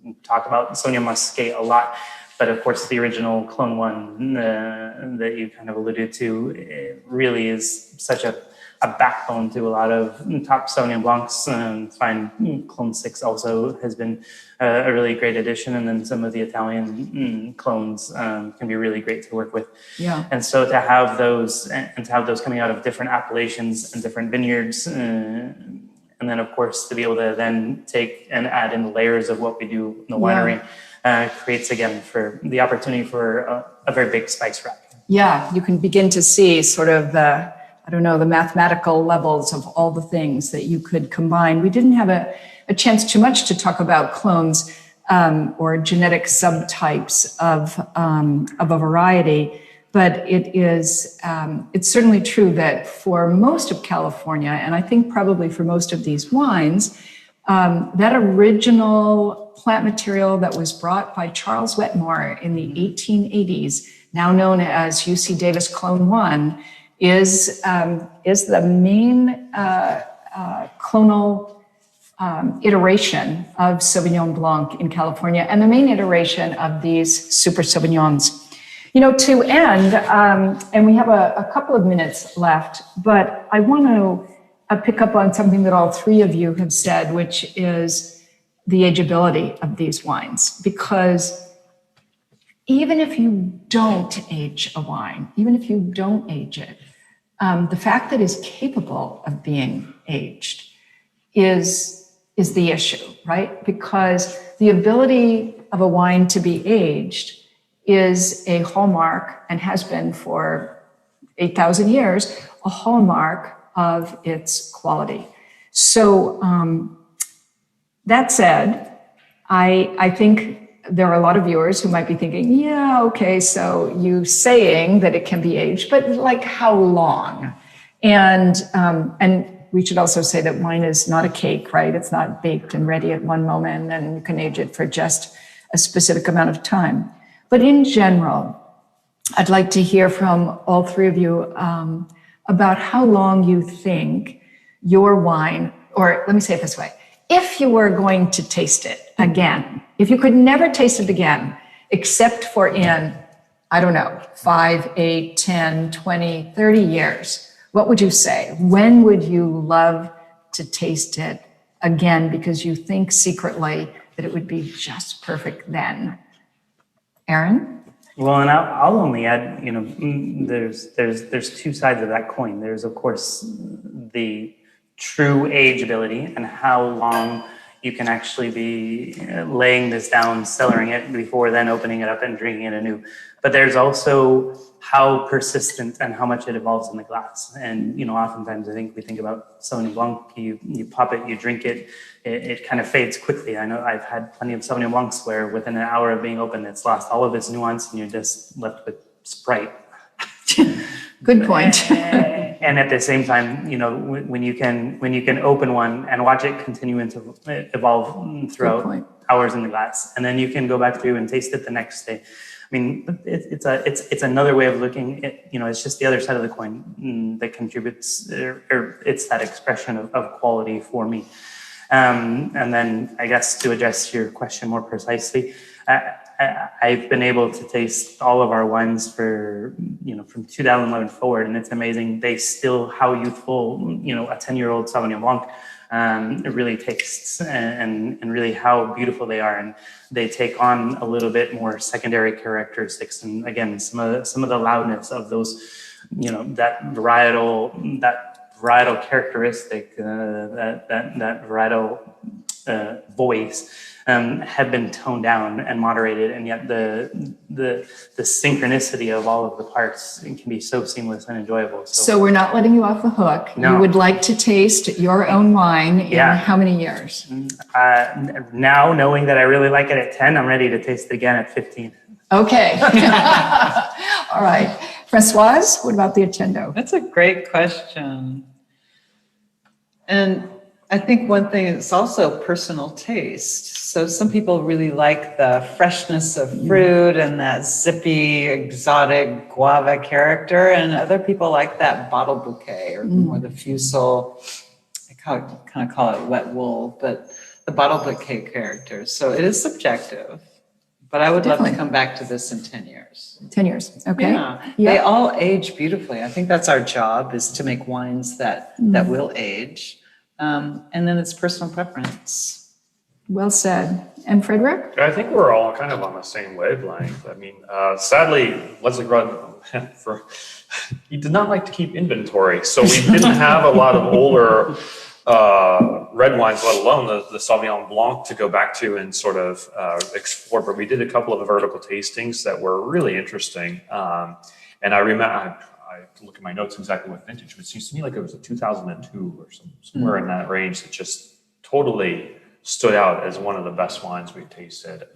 We talk about Sauvignon Muscat a lot, but of course the original Clone 1 that you kind of alluded to, it really is such a a backbone to a lot of top Sauvignon Blancs. Find Clone 6 also has been a really great addition. And then some of the Italian clones can be really great to work with. Yeah. And so to have those coming out of different appellations and different vineyards, and then of course to be able to then take and add in the layers of what we do in the winery, creates again for the opportunity for a very big spice rack. Yeah, you can begin to see sort of the mathematical levels of all the things that you could combine. We didn't have a chance too much to talk about clones or genetic subtypes of a variety, but it's certainly true that for most of California, and I think probably for most of these wines, that original plant material that was brought by Charles Wetmore in the 1880s, now known as UC Davis Clone 1, is the main clonal iteration of Sauvignon Blanc in California, and the main iteration of these Super Sauvignons. To end, and we have a couple of minutes left, but I want to pick up on something that all three of you have said, which is the ageability of these wines. Because even if you don't age a wine, even if you don't age it, the fact that it's capable of being aged is the issue, right? Because the ability of a wine to be aged is a hallmark, and has been for 8,000 years, a hallmark of its quality. So that said, I think there are a lot of viewers who might be thinking, yeah, okay, so you saying that it can be aged, but like how long? And we should also say that wine is not a cake, right? It's not baked and ready at one moment, and you can age it for just a specific amount of time. But in general, I'd like to hear from all three of you about how long you think your wine, or let me say it this way, if you were going to taste it again, if you could never taste it again, except for in, 5, 8, 10, 20, 30 years, what would you say? When would you love to taste it again because you think secretly that it would be just perfect then? Aaron? Well, and I'll only add, there's two sides of that coin. There's, of course, the true ageability and how long you can actually be laying this down, cellaring it before then opening it up and drinking it anew. But there's also how persistent and how much it evolves in the glass. And, oftentimes I think we think about Sauvignon Blanc, you pop it, you drink it, it kind of fades quickly. I know I've had plenty of Sauvignon Blancs where within an hour of being open, it's lost all of its nuance and you're just left with Sprite. Good point. And at the same time, when you can open one and watch it continue to evolve throughout hours in the glass, and then you can go back through and taste it the next day. I mean, it's another way of looking at, it's just the other side of the coin that contributes, or it's that expression of quality for me. And then I guess to address your question more precisely, I've been able to taste all of our wines for, from 2011 forward, and it's amazing. They still, how youthful, a 10-year-old Sauvignon Blanc, it really tastes, and really how beautiful they are. And they take on a little bit more secondary characteristics. And again, some of the loudness of those, that varietal characteristic, that varietal voice, have been toned down and moderated, and yet the synchronicity of all of the parts can be so seamless and enjoyable. So we're not letting you off the hook. No. You would like to taste your own wine in how many years? Now, knowing that I really like it at 10, I'm ready to taste it again at 15. Okay. All right. Françoise, what about the Agendo? That's a great question. And I think one thing is also personal taste. So some people really like the freshness of fruit and that zippy, exotic guava character, and other people like that bottle bouquet or more the fusel. I call it wet wool, but the bottle bouquet character. So it is subjective, But I would love to Definitely. come back to this in 10 years. 10 years. Okay. Yeah, they all age beautifully. I think that's our job, is to make wines that will age. And then it's personal preference. Well said. And Frederick? I think we're all kind of on the same wavelength. I mean, sadly, Leslie Grudd, he did not like to keep inventory. So we didn't have a lot of older red wines, let alone the Sauvignon Blanc, to go back to and sort of explore. But we did a couple of vertical tastings that were really interesting. And I remember, I have to look at my notes exactly what vintage, but it seems to me like it was a 2002 or somewhere in that range that just totally stood out as one of the best wines we've tasted.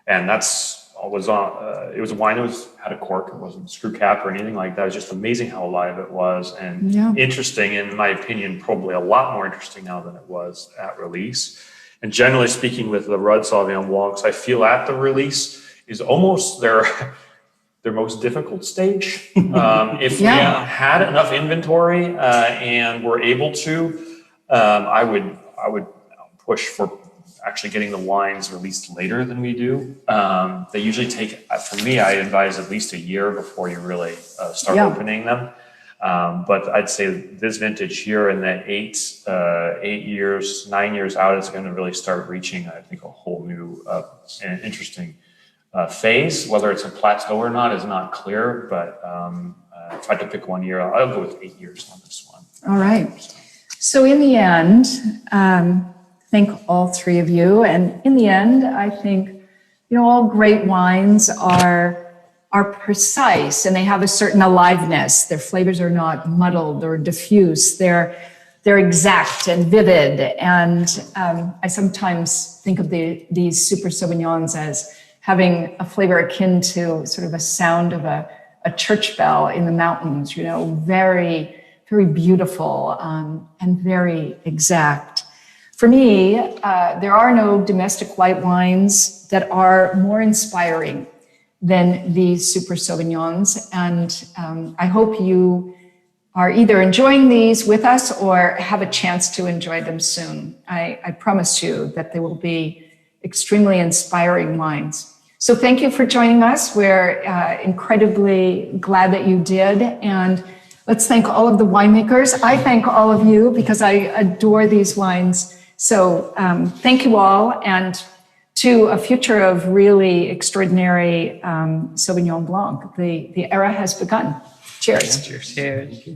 And it was a wine that had a cork. It wasn't screw cap or anything like that. It was just amazing how alive it was, and interesting, in my opinion, probably a lot more interesting now than it was at release. And generally speaking, with the Rudd Sauvignon Blancs, I feel at the release is almost their most difficult stage. If we had enough inventory and were able to, I would push for actually getting the wines released later than we do. They usually take, for me, I advise at least a year before you really start opening them. But I'd say this vintage here in the 9 years out, is going to really start reaching, I think, a whole new and interesting phase. Whether it's a plateau or not is not clear, but if I had to pick 1 year, I'll go with 8 years on this one. All right. So in the end, thank all three of you. And in the end, I think, all great wines are precise, and they have a certain aliveness. Their flavors are not muddled or diffuse. They're exact and vivid. And I sometimes think of these Super Sauvignons as having a flavor akin to sort of a sound of a church bell in the mountains, very, very beautiful and very exact. For me, there are no domestic white wines that are more inspiring than these Super Sauvignons. And I hope you are either enjoying these with us or have a chance to enjoy them soon. I promise you that they will be extremely inspiring wines. So thank you for joining us. We're incredibly glad that you did. And let's thank all of the winemakers. I thank all of you because I adore these wines. So thank you all, and to a future of really extraordinary Sauvignon Blanc. The era has begun. Cheers. Cheers.